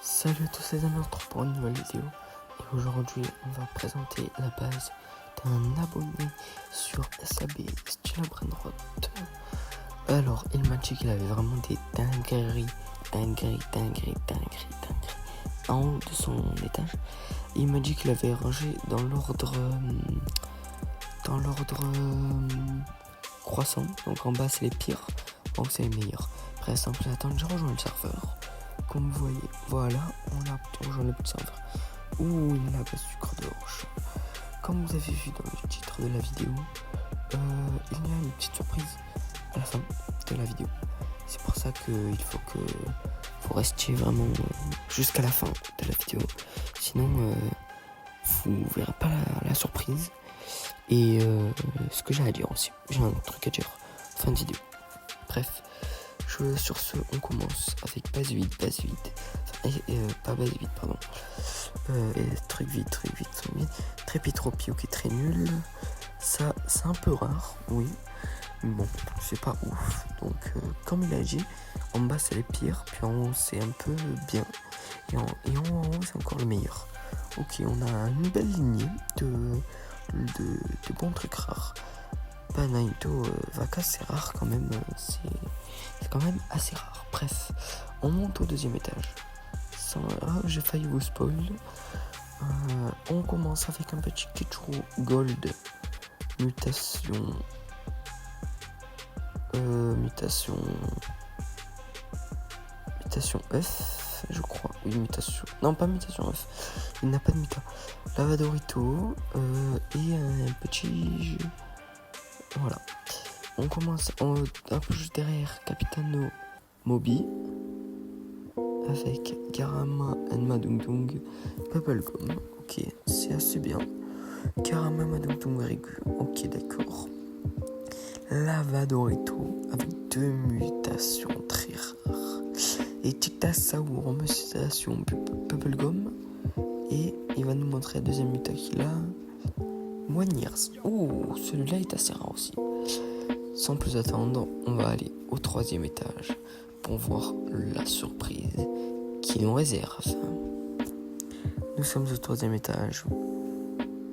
Salut à tous, c'est Damien pour une nouvelle vidéo. Et aujourd'hui, on va présenter la base d'un abonné sur SAB, Style Brainrot. Alors, il m'a dit qu'il avait vraiment des dingueries en haut de son étage. Et il m'a dit qu'il avait rangé dans l'ordre croissant. Donc en bas, c'est les pires, donc c'est les meilleurs. Après, sans plus attendre, j'ai rejoint le serveur. Comme vous voyez, voilà, on a rejoint le petit serveur où il y a la base du cœur de roche. Comme vous avez vu dans le titre de la vidéo, il y a une petite surprise à la fin de la vidéo. C'est pour ça qu'il faut que vous restiez vraiment jusqu'à la fin de la vidéo. Sinon, vous verrez pas la surprise. Et ce que j'ai à dire aussi, j'ai un truc à dire. Fin de vidéo. Bref. Sur ce, on commence avec base vide, pas base vide, pardon. Truc vide, trépitropie, ok, très nul. Ça, c'est un peu rare, oui. Mais bon, c'est pas ouf. Donc, comme il a dit, en bas c'est les pires, puis en haut c'est un peu bien. Et en haut c'est encore le meilleur. Ok, on a une belle lignée de bons trucs rares. Naito Vaca, c'est rare quand même, c'est quand même assez rare. Bref, on monte au deuxième étage. J'ai failli vous spoil. On commence avec un petit Ketchuru Gold mutation F, je crois. Oui, mutation. Non, pas mutation F. Il n'a pas de muta. Lavadorito et un petit. Voilà. On commence un peu juste derrière Capitano Mobi avec Garama Madungdung Bubblegum. Ok, c'est assez bien. Garama Madungdung Rigu. Ok, d'accord. Lavadorito avec deux mutations très rares. Et Tiktasaur en mutation Bubblegum. Et il va nous montrer la deuxième muta qu'il a. Moigniers. Oh, celui-là est assez rare aussi. Sans plus attendre, on va aller au troisième étage pour voir la surprise qui nous réserve. Nous sommes au troisième étage.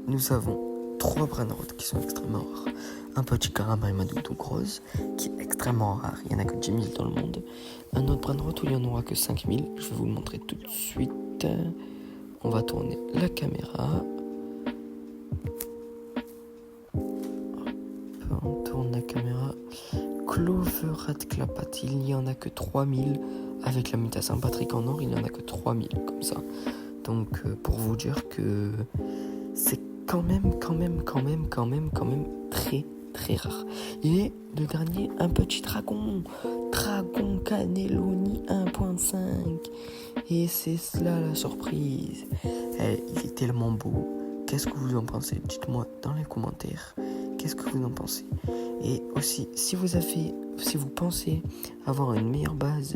Nous avons 3 Brainrot qui sont extrêmement rares. Un petit Karama et Madungdung Rose qui est extrêmement rare. Il n'y en a que 10 000 dans le monde. Un autre Brainrot où il n'y en aura que 5 000. Je vais vous le montrer tout de suite. On va tourner la caméra. On tourne la caméra. Cloverat Clapat, il n'y en a que 3000. Avec la mutation Patrick en or, il n'y en a que 3000 comme ça. Donc pour vous dire que c'est quand même très rare. Et le dernier, un petit dragon Cannelloni 1.5. Et c'est cela la surprise. Il est tellement beau. Qu'est-ce que vous en pensez? Dites-moi dans les commentaires. Qu'est-ce que vous en pensez? Et aussi, si vous pensez avoir une meilleure base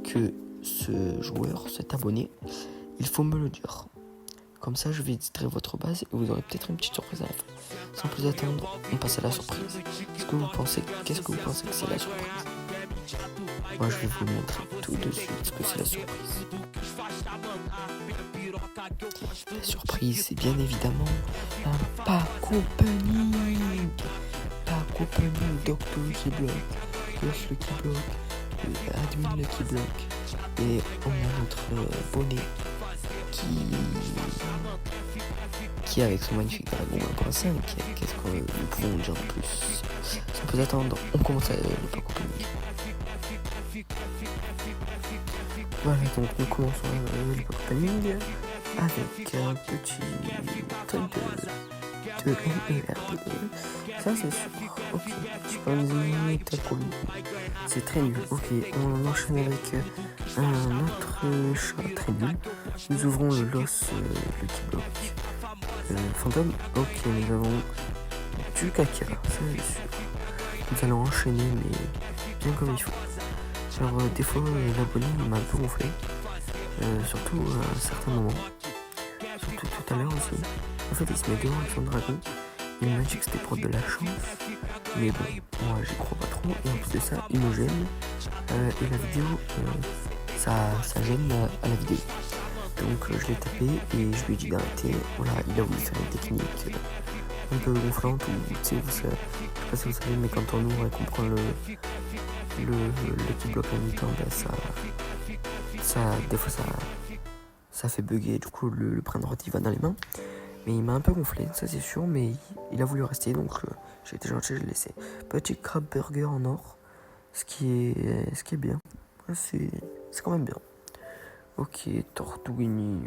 que ce joueur, cet abonné, il faut me le dire. Comme ça, je vais extraire votre base et vous aurez peut-être une petite surprise à la fin. Sans plus attendre, on passe à la surprise. Qu'est-ce que vous pensez que c'est la surprise? Moi, je vais vous montrer tout de suite ce que c'est la surprise. La surprise, c'est bien évidemment un pack opening. Pack opening, Doctor Lucky Block, Ghost Lucky Block, Admin Lucky Block. Et on a notre bonnet qui avec son magnifique dragon 1.5. Qu'est-ce que nous pouvons dire de plus? Sans plus attendre, on commence à le pack opening. Voilà, donc nous commençons le pack opening avec un petit truc de MERD. Ça c'est sûr. Ok, tu peux me dire c'est très nul. Ok, on enchaîne avec un autre chat très nul. Nous ouvrons le Lost Lucky Block Fantôme. Ok, nous avons du caca, ça c'est sûr. Nous allons enchaîner, mais bien comme il faut. Alors des fois l'abonné m'a un peu gonflé, surtout à un certain moment, surtout tout à l'heure aussi. En fait il se met devant avec son dragon, il m'a dit que c'était pour de la chance, mais bon, moi j'y crois pas trop, et en plus de ça il me gêne, et la vidéo ça gêne à la vidéo. Donc je l'ai tapé et je lui ai dit d'arrêter. Voilà, il a voulu faire une technique un peu gonflante où, tu sais, je sais pas si vous savez, mais quand on ouvre et qu'on prend le qui bloque en mi-temps, des fois ça fait bugger, du coup le prendre il va dans les mains. Mais il m'a un peu gonflé, ça c'est sûr, mais il a voulu rester, donc j'ai été gentil, je l'ai laissé. Petit crab burger en or, ce qui est bien. C'est quand même bien. Ok, Tortuguini,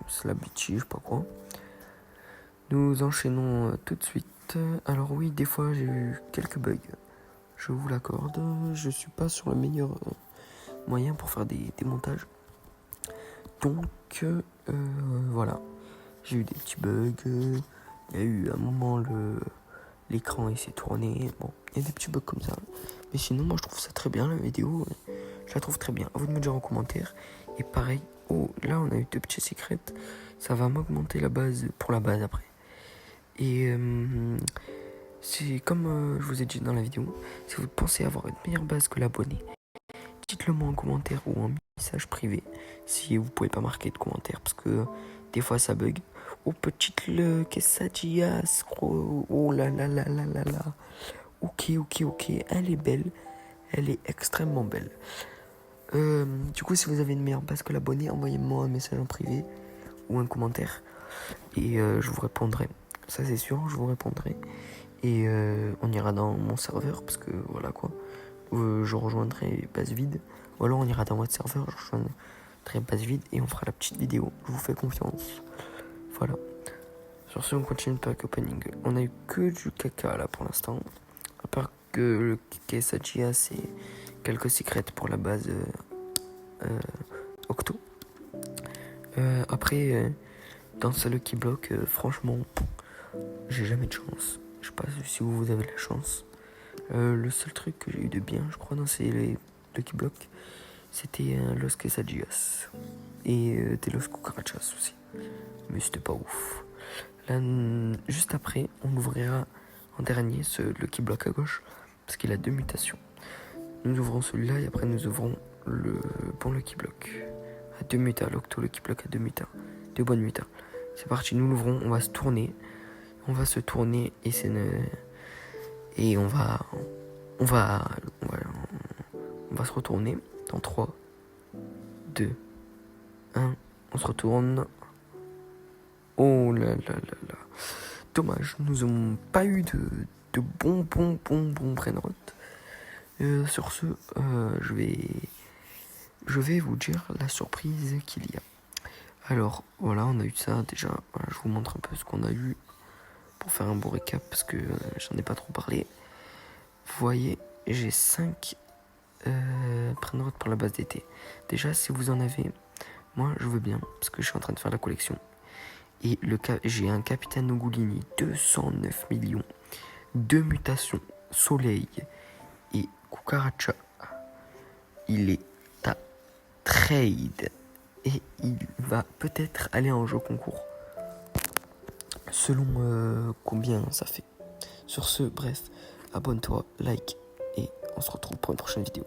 Slabici, je sais pas quoi. Nous enchaînons tout de suite. Alors oui, des fois j'ai eu quelques bugs. Je vous l'accorde, je suis pas sur le meilleur moyen pour faire des montages. Donc voilà, j'ai eu des petits bugs. Il y a eu un moment l'écran il s'est tourné. Bon, il y a des petits bugs comme ça. Mais sinon, moi je trouve ça très bien la vidéo. Je la trouve très bien. À vous de me dire en commentaire. Et pareil, oh là on a eu 2 petits secrets. Ça va m'augmenter la base pour la base après. Et c'est comme je vous ai dit dans la vidéo, si vous pensez avoir une meilleure base que l'abonné, dites-le moi en commentaire ou en message privé si vous pouvez pas marquer de commentaire parce que des fois ça bug. Oh petite le quesadillas, oh là là là là là là. Ok, elle est belle, elle est extrêmement belle. Du coup, si vous avez une meilleure base que l'abonné, envoyez-moi un message en privé ou un commentaire et je vous répondrai. Ça c'est sûr, je vous répondrai. Et on ira dans mon serveur parce que voilà quoi. Je rejoindrai base vide. Ou alors on ira dans votre serveur, je rejoindrai base vide et on fera la petite vidéo. Je vous fais confiance. Voilà. Sur ce, on continue le pack opening. On a eu que du caca là pour l'instant. À part que le quesadilla, c'est quelques secrets pour la base Octo. Après, dans celle qui bloque, franchement, j'ai jamais de chance. Je sais pas si vous avez de la chance. Le seul truc que j'ai eu de bien, je crois, dans ces Lucky Block, c'était Los Quesadillas et des Los Cucarachas aussi. Mais c'était pas ouf. Là, juste après, on ouvrira en dernier ce Lucky Block à gauche parce qu'il a 2 mutations. Nous ouvrons celui-là et après nous ouvrons le bon Lucky Block à 2 mutas. L'Octo Lucky Block à 2 mutas. 2 bonnes mutas. C'est parti, nous l'ouvrons, on va se tourner. On va se tourner et c'est et on va se retourner dans 3, 2, 1. On se retourne. Oh là là là là. Dommage, nous n'avons pas eu de bons brainrot. Sur ce, je vais vous dire la surprise qu'il y a. Alors, voilà, on a eu ça déjà. Voilà, je vous montre un peu ce qu'on a eu pour faire un beau récap parce que j'en ai pas trop parlé. Vous voyez, j'ai 5 brainrot pour la base d'été. Déjà, si vous en avez, moi je veux bien parce que je suis en train de faire la collection. Et j'ai un Capitaine Ugolini 209 millions, 2 mutations, Soleil et Cucaracha. Il est à trade et il va peut-être aller en jeu concours selon combien ça fait. Sur ce, bref, abonne-toi, like et on se retrouve pour une prochaine vidéo.